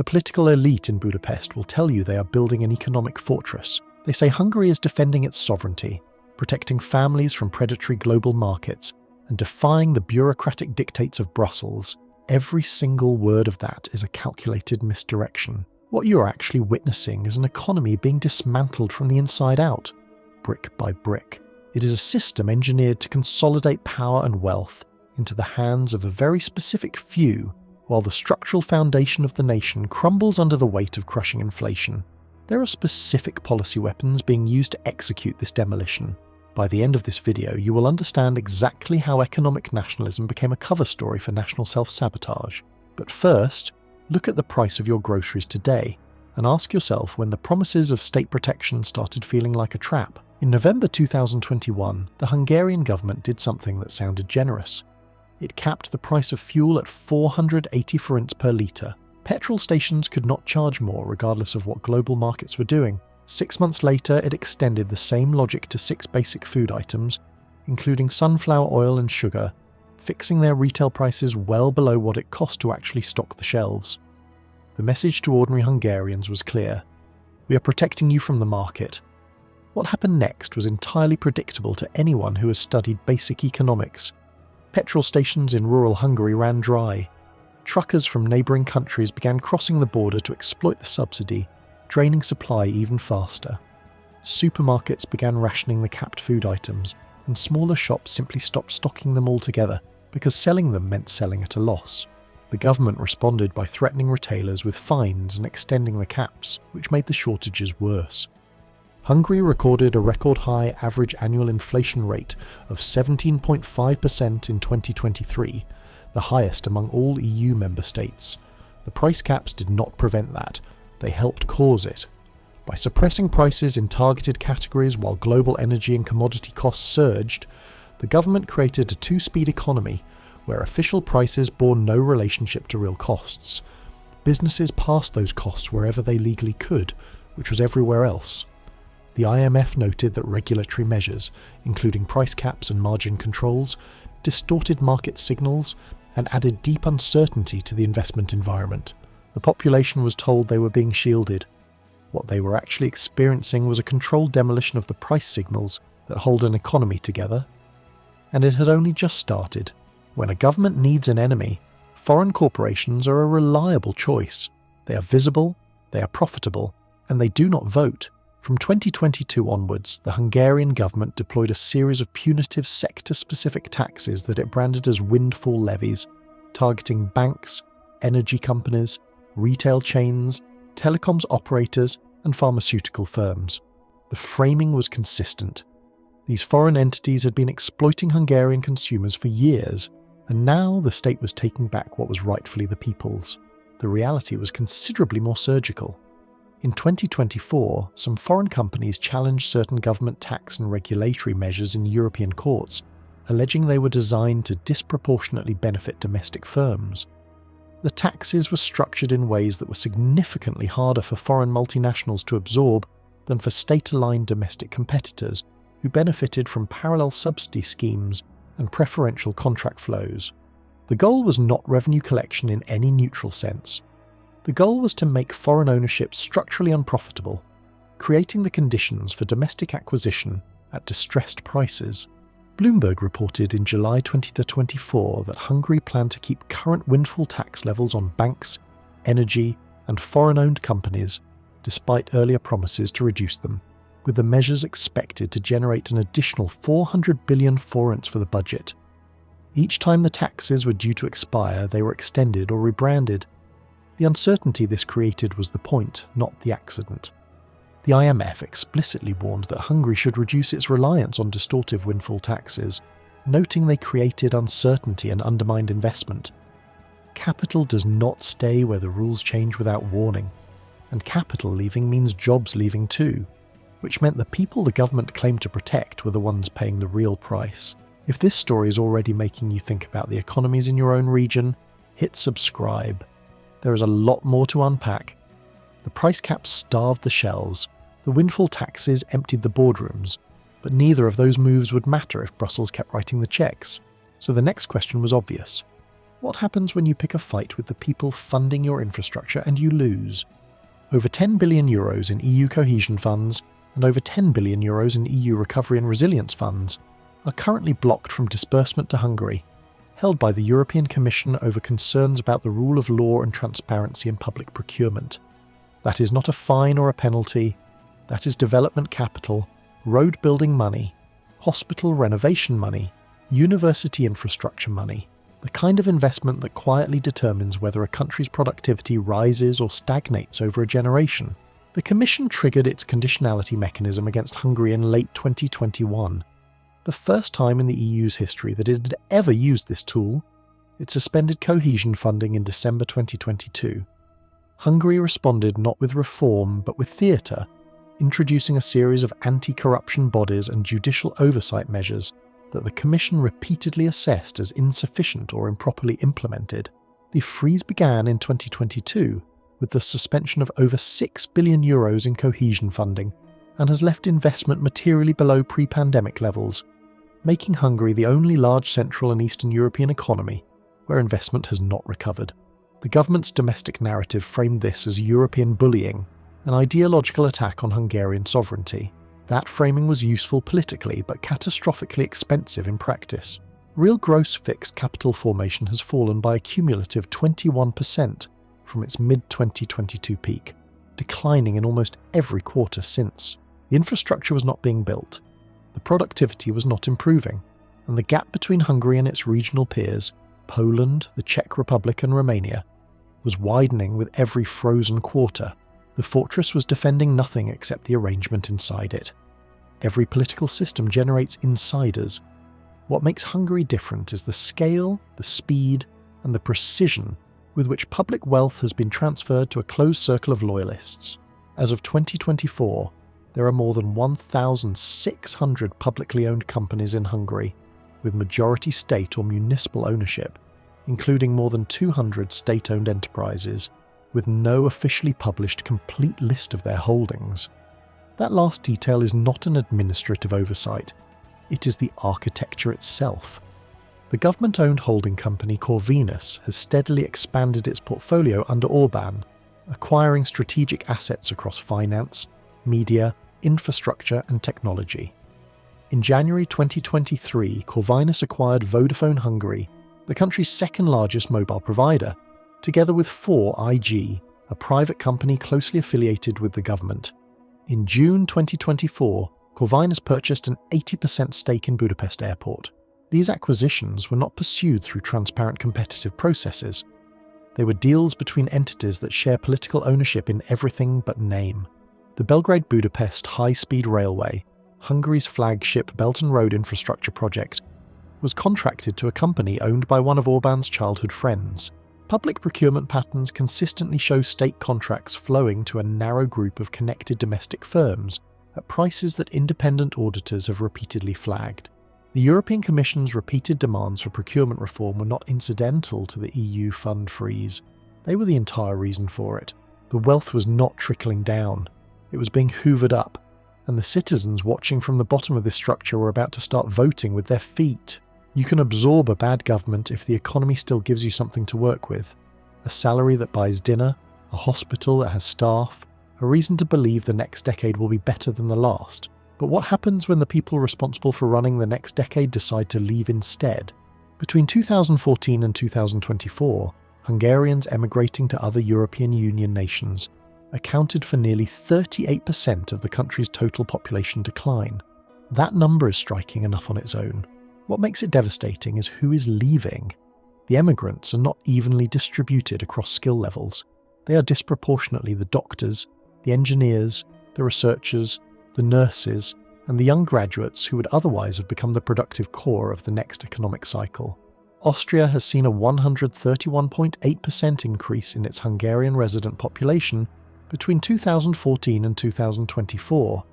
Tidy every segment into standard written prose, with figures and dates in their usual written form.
political elite in Budapest will tell you they are building an economic fortress. They say Hungary is defending its sovereignty, protecting families from predatory global markets, and defying the bureaucratic dictates of Brussels. Every single word of that is a calculated misdirection. What you are actually witnessing is an economy being dismantled from the inside out, brick by brick. It is a system engineered to consolidate power and wealth into the hands of a very specific few, while the structural foundation of the nation crumbles under the weight of crushing inflation. There are specific policy weapons being used to execute this demolition. By the end of this video, you will understand exactly how economic nationalism became a cover story for national self-sabotage. But first, look at the price of your groceries today, and ask yourself when the promises of state protection started feeling like a trap. In November 2021, the Hungarian government did something that sounded generous. It capped the price of fuel at 480 forints per litre. Petrol stations could not charge more regardless of what global markets were doing. 6 months later, it extended the same logic to 6 basic food items, including sunflower oil and sugar, fixing their retail prices well below what it cost to actually stock the shelves. The message to ordinary Hungarians was clear. We are protecting you from the market. What happened next was entirely predictable to anyone who has studied basic economics. Petrol stations in rural Hungary ran dry. Truckers from neighbouring countries began crossing the border to exploit the subsidy, draining supply even faster. Supermarkets began rationing the capped food items, and smaller shops simply stopped stocking them altogether because selling them meant selling at a loss. The government responded by threatening retailers with fines and extending the caps, which made the shortages worse. Hungary recorded a record-high average annual inflation rate of 17.5% in 2023, the highest among all EU member states. The price caps did not prevent that, they helped cause it. By suppressing prices in targeted categories while global energy and commodity costs surged, the government created a two-speed economy where official prices bore no relationship to real costs. Businesses passed those costs wherever they legally could, which was everywhere else. The IMF noted that regulatory measures, including price caps and margin controls, distorted market signals and added deep uncertainty to the investment environment. The population was told they were being shielded. What they were actually experiencing was a controlled demolition of the price signals that hold an economy together. And it had only just started. When a government needs an enemy, foreign corporations are a reliable choice. They are visible, they are profitable, and they do not vote. From 2022 onwards, the Hungarian government deployed a series of punitive sector-specific taxes that it branded as windfall levies, targeting banks, energy companies, retail chains, telecoms operators, and pharmaceutical firms. The framing was consistent. These foreign entities had been exploiting Hungarian consumers for years, and now the state was taking back what was rightfully the people's. The reality was considerably more surgical. In 2024, some foreign companies challenged certain government tax and regulatory measures in European courts, alleging they were designed to disproportionately benefit domestic firms. The taxes were structured in ways that were significantly harder for foreign multinationals to absorb than for state-aligned domestic competitors who benefited from parallel subsidy schemes and preferential contract flows. The goal was not revenue collection in any neutral sense. The goal was to make foreign ownership structurally unprofitable, creating the conditions for domestic acquisition at distressed prices. Bloomberg reported in July 2024 that Hungary planned to keep current windfall tax levels on banks, energy, and foreign-owned companies, despite earlier promises to reduce them, with the measures expected to generate an additional 400 billion forints for the budget. Each time the taxes were due to expire, they were extended or rebranded. The uncertainty this created was the point, not the accident. The IMF explicitly warned that Hungary should reduce its reliance on distortive windfall taxes, noting they created uncertainty and undermined investment. Capital does not stay where the rules change without warning, and capital leaving means jobs leaving too, which meant the people the government claimed to protect were the ones paying the real price. If this story is already making you think about the economies in your own region, hit subscribe. There is a lot more to unpack. The price caps starved the shelves, the windfall taxes emptied the boardrooms, but neither of those moves would matter if Brussels kept writing the checks. So the next question was obvious. What happens when you pick a fight with the people funding your infrastructure and you lose? Over €10 billion in EU cohesion funds and over €10 billion in EU recovery and resilience funds are currently blocked from disbursement to Hungary, held by the European Commission over concerns about the rule of law and transparency in public procurement. That is not a fine or a penalty. That is development capital, road building money, hospital renovation money, university infrastructure money, the kind of investment that quietly determines whether a country's productivity rises or stagnates over a generation. The Commission triggered its conditionality mechanism against Hungary in late 2021. The first time in the EU's history that it had ever used this tool, it suspended cohesion funding in December 2022. Hungary responded not with reform but with theatre, introducing a series of anti-corruption bodies and judicial oversight measures that the Commission repeatedly assessed as insufficient or improperly implemented. The freeze began in 2022 with the suspension of over €6 billion in cohesion funding and has left investment materially below pre-pandemic levels, making Hungary the only large Central and Eastern European economy where investment has not recovered. The government's domestic narrative framed this as European bullying, an ideological attack on Hungarian sovereignty. That framing was useful politically but catastrophically expensive in practice. Real gross fixed capital formation has fallen by a cumulative 21% from its mid-2022 peak, declining in almost every quarter since. The infrastructure was not being built, the productivity was not improving, and the gap between Hungary and its regional peers, Poland, the Czech Republic and Romania, was widening with every frozen quarter. The fortress was defending nothing except the arrangement inside it. Every political system generates insiders. What makes Hungary different is the scale, the speed, and the precision with which public wealth has been transferred to a closed circle of loyalists. As of 2024, there are more than 1,600 publicly owned companies in Hungary, with majority state or municipal ownership, including more than 200 state-owned enterprises, with no officially published complete list of their holdings. That last detail is not an administrative oversight, it is the architecture itself. The government-owned holding company Corvinus has steadily expanded its portfolio under Orban, acquiring strategic assets across finance, media, infrastructure and technology. In January 2023, Corvinus acquired Vodafone Hungary, the country's second-largest mobile provider, together with 4IG, a private company closely affiliated with the government. In June 2024, Corvinus purchased an 80% stake in Budapest Airport. These acquisitions were not pursued through transparent competitive processes. They were deals between entities that share political ownership in everything but name. The Belgrade-Budapest high-speed railway, Hungary's flagship Belt and Road infrastructure project, was contracted to a company owned by one of Orban's childhood friends. Public procurement patterns consistently show state contracts flowing to a narrow group of connected domestic firms at prices that independent auditors have repeatedly flagged. The European Commission's repeated demands for procurement reform were not incidental to the EU fund freeze. They were the entire reason for it. The wealth was not trickling down. It was being hoovered up, and the citizens watching from the bottom of this structure were about to start voting with their feet. You can absorb a bad government if the economy still gives you something to work with. A salary that buys dinner, a hospital that has staff, a reason to believe the next decade will be better than the last. But what happens when the people responsible for running the next decade decide to leave instead? Between 2014 and 2024, Hungarians emigrating to other European Union nations accounted for nearly 38% of the country's total population decline. That number is striking enough on its own. What makes it devastating is who is leaving. The emigrants are not evenly distributed across skill levels. They are disproportionately the doctors, the engineers, the researchers, the nurses, and the young graduates who would otherwise have become the productive core of the next economic cycle. Austria has seen a 131.8% increase in its Hungarian resident population between 2014 and 2024,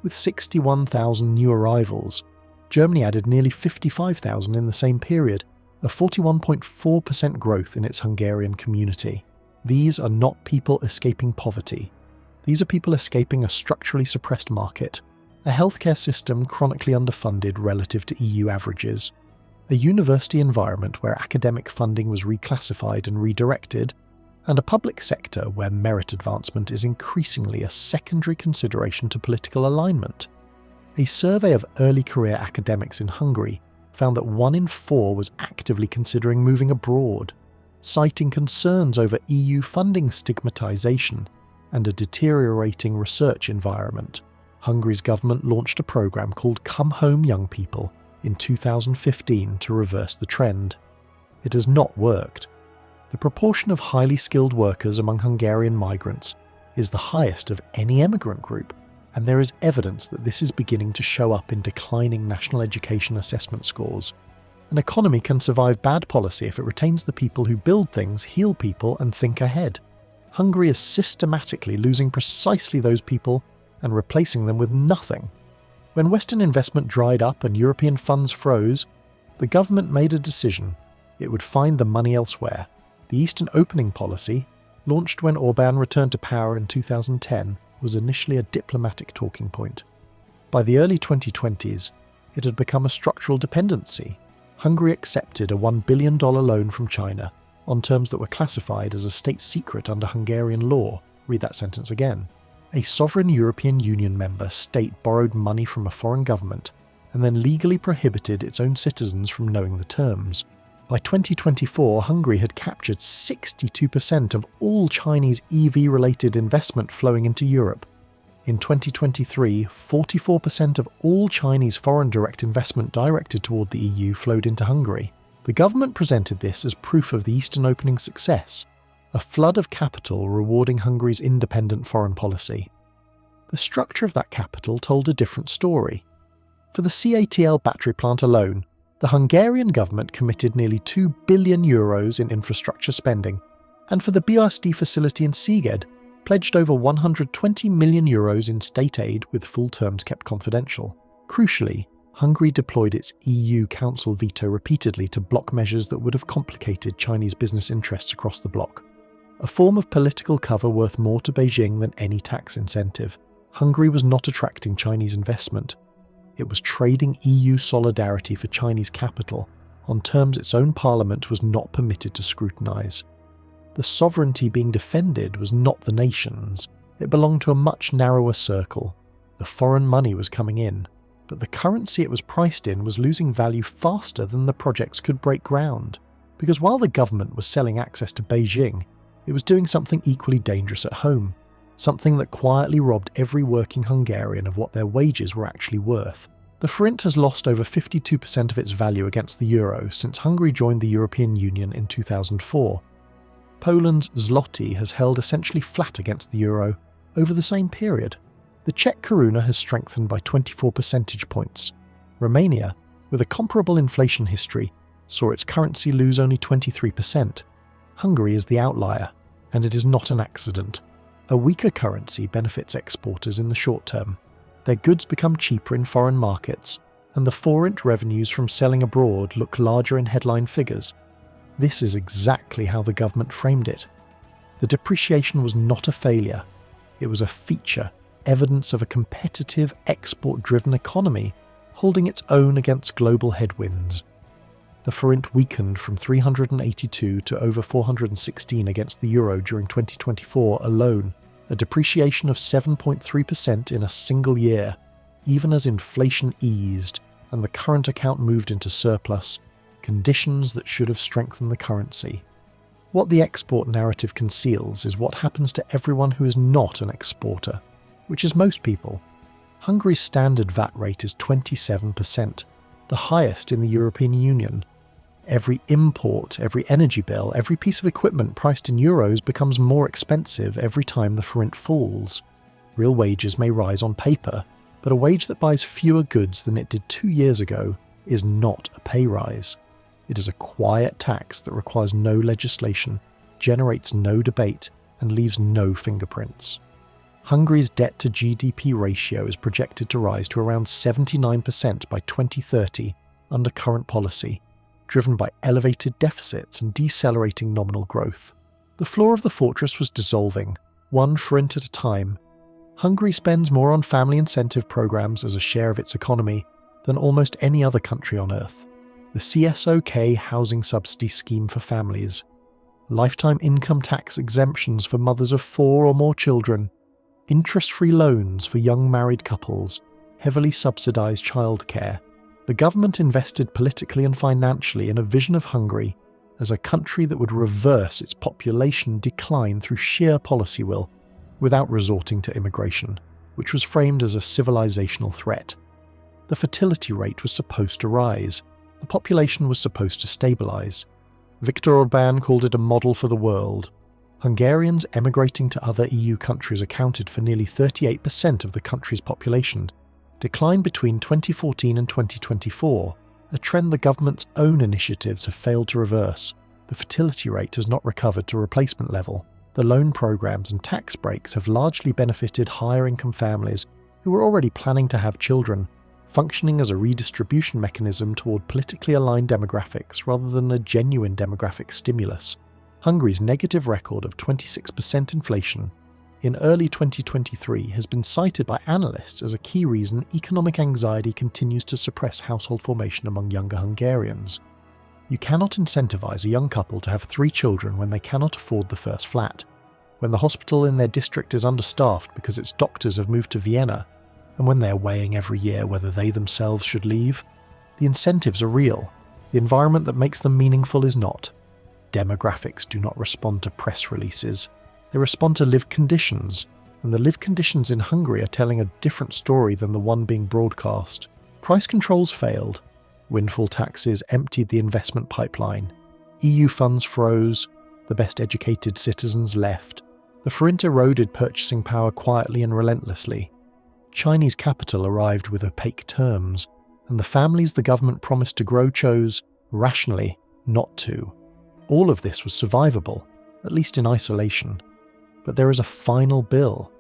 with 61,000 new arrivals. Germany added nearly 55,000 in the same period, a 41.4% growth in its Hungarian community. These are not people escaping poverty. These are people escaping a structurally suppressed market, a healthcare system chronically underfunded relative to EU averages, a university environment where academic funding was reclassified and redirected, and a public sector where merit advancement is increasingly a secondary consideration to political alignment. A survey of early career academics in Hungary found that 1 in 4 was actively considering moving abroad, citing concerns over EU funding stigmatisation and a deteriorating research environment. Hungary's government launched a programme called Come Home Young People in 2015 to reverse the trend. It has not worked. The proportion of highly skilled workers among Hungarian migrants is the highest of any emigrant group, and there is evidence that this is beginning to show up in declining national education assessment scores. An economy can survive bad policy if it retains the people who build things, heal people, and think ahead. Hungary is systematically losing precisely those people and replacing them with nothing. When Western investment dried up and European funds froze, the government made a decision. It would find the money elsewhere. The Eastern Opening policy, launched when Orban returned to power in 2010, was initially a diplomatic talking point. By the early 2020s, it had become a structural dependency. Hungary accepted a $1 billion loan from China on terms that were classified as a state secret under Hungarian law. Read that sentence again. A sovereign European Union member state borrowed money from a foreign government and then legally prohibited its own citizens from knowing the terms. By 2024, Hungary had captured 62% of all Chinese EV-related investment flowing into Europe. In 2023, 44% of all Chinese foreign direct investment directed toward the EU flowed into Hungary. The government presented this as proof of the Eastern Opening success, a flood of capital rewarding Hungary's independent foreign policy. The structure of that capital told a different story. For the CATL battery plant alone, the Hungarian government committed nearly €2 billion in infrastructure spending, and for the BRSD facility in Szeged, pledged over €120 million in state aid with full terms kept confidential. Crucially, Hungary deployed its EU Council veto repeatedly to block measures that would have complicated Chinese business interests across the bloc. A form of political cover worth more to Beijing than any tax incentive. Hungary was not attracting Chinese investment. It was trading EU solidarity for Chinese capital on terms its own parliament was not permitted to scrutinise. The sovereignty being defended was not the nation's. It belonged to a much narrower circle. The foreign money was coming in, but the currency it was priced in was losing value faster than the projects could break ground. Because while the government was selling access to Beijing, it was doing something equally dangerous at home, something that quietly robbed every working Hungarian of what their wages were actually worth. The forint has lost over 52% of its value against the euro since Hungary joined the European Union in 2004. Poland's zloty has held essentially flat against the euro over the same period. The Czech koruna has strengthened by 24 percentage points. Romania, with a comparable inflation history, saw its currency lose only 23%. Hungary is the outlier, and it is not an accident. A weaker currency benefits exporters in the short term. Their goods become cheaper in foreign markets, and the forint revenues from selling abroad look larger in headline figures. This is exactly how the government framed it. The depreciation was not a failure. It was a feature, evidence of a competitive, export-driven economy holding its own against global headwinds. The forint weakened from 382 to over 416 against the euro during 2024 alone, a depreciation of 7.3% in a single year, even as inflation eased and the current account moved into surplus, conditions that should have strengthened the currency. What the export narrative conceals is what happens to everyone who is not an exporter, which is most people. Hungary's standard VAT rate is 27%, the highest in the European Union. Every import, every energy bill, every piece of equipment priced in euros becomes more expensive every time the forint falls. Real wages may rise on paper, but a wage that buys fewer goods than it did 2 years ago is not a pay rise. It is a quiet tax that requires no legislation, generates no debate, and leaves no fingerprints. Hungary's debt to GDP ratio is projected to rise to around 79% by 2030 under current policy, driven by elevated deficits and decelerating nominal growth. The floor of the fortress was dissolving, one forint at a time. Hungary spends more on family incentive programs as a share of its economy than almost any other country on earth. the CSOK housing subsidy scheme for families, lifetime income tax exemptions for mothers of 4 or more children, interest-free loans for young married couples, heavily subsidised childcare. The government invested politically and financially in a vision of Hungary as a country that would reverse its population decline through sheer policy will, without resorting to immigration, which was framed as a civilizational threat. The fertility rate was supposed to rise. The population was supposed to stabilise. Viktor Orban called it a model for the world. Hungarians emigrating to other EU countries accounted for nearly 38% of the country's population, declined between 2014 and 2024, a trend the government's own initiatives have failed to reverse. The fertility rate has not recovered to replacement level. The loan programs and tax breaks have largely benefited higher-income families who were already planning to have children, functioning as a redistribution mechanism toward politically aligned demographics rather than a genuine demographic stimulus. Hungary's negative record of 26% inflation in early 2023 has been cited by analysts as a key reason economic anxiety continues to suppress household formation among younger Hungarians. You cannot incentivize a young couple to have 3 children when they cannot afford the first flat, when the hospital in their district is understaffed because its doctors have moved to Vienna, and when they are weighing every year whether they themselves should leave. The incentives are real. The environment that makes them meaningful is not. Demographics do not respond to press releases. They respond to lived conditions, and the lived conditions in Hungary are telling a different story than the one being broadcast. Price controls failed. Windfall taxes emptied the investment pipeline. EU funds froze. The best educated citizens left. The forint eroded purchasing power quietly and relentlessly. Chinese capital arrived with opaque terms, and the families the government promised to grow chose, rationally, not to. All of this was survivable, at least in isolation. But there is a final bill,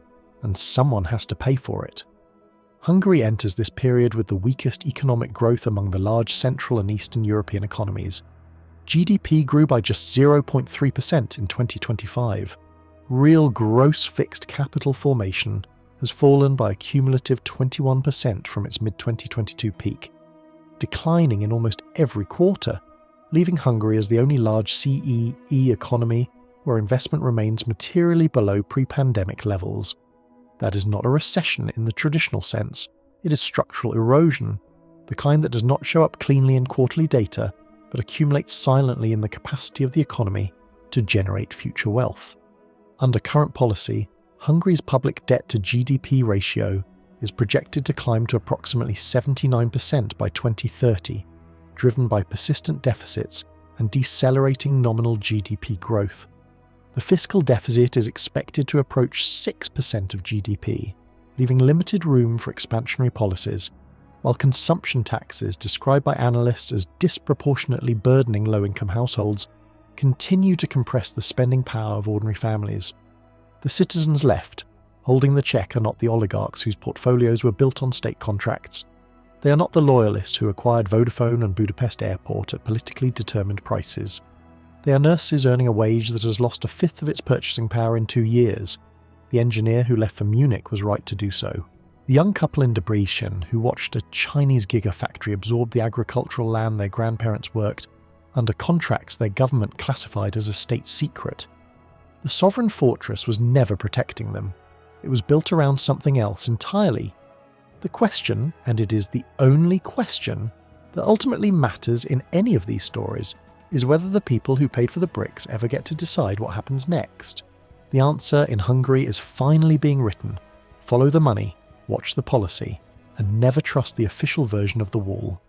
and someone has to pay for it. Hungary enters this period with the weakest economic growth among the large Central and Eastern European economies. GDP grew by just 0.3% in 2025. Real gross fixed capital formation has fallen by a cumulative 21% from its mid-2022 peak, declining in almost every quarter, leaving Hungary as the only large CEE economy where investment remains materially below pre-pandemic levels. That is not a recession in the traditional sense. It is structural erosion, the kind that does not show up cleanly in quarterly data, but accumulates silently in the capacity of the economy to generate future wealth. Under current policy, Hungary's public debt to GDP ratio is projected to climb to approximately 79% by 2030, driven by persistent deficits and decelerating nominal GDP growth. The fiscal deficit is expected to approach 6% of GDP, leaving limited room for expansionary policies, while consumption taxes, described by analysts as disproportionately burdening low-income households, continue to compress the spending power of ordinary families. The citizens left, holding the check, are not the oligarchs whose portfolios were built on state contracts. They are not the loyalists who acquired Vodafone and Budapest Airport at politically determined prices. They are nurses earning a wage that has lost 1/5 of its purchasing power in 2 years. The engineer who left for Munich was right to do so. The young couple in Debrecen who watched a Chinese gigafactory absorb the agricultural land their grandparents worked under contracts their government classified as a state secret. The sovereign fortress was never protecting them. It was built around something else entirely. The question, and it is the only question, that ultimately matters in any of these stories is whether the people who paid for the bricks ever get to decide what happens next. The answer in Hungary is finally being written. Follow the money, watch the policy, and never trust the official version of the wall.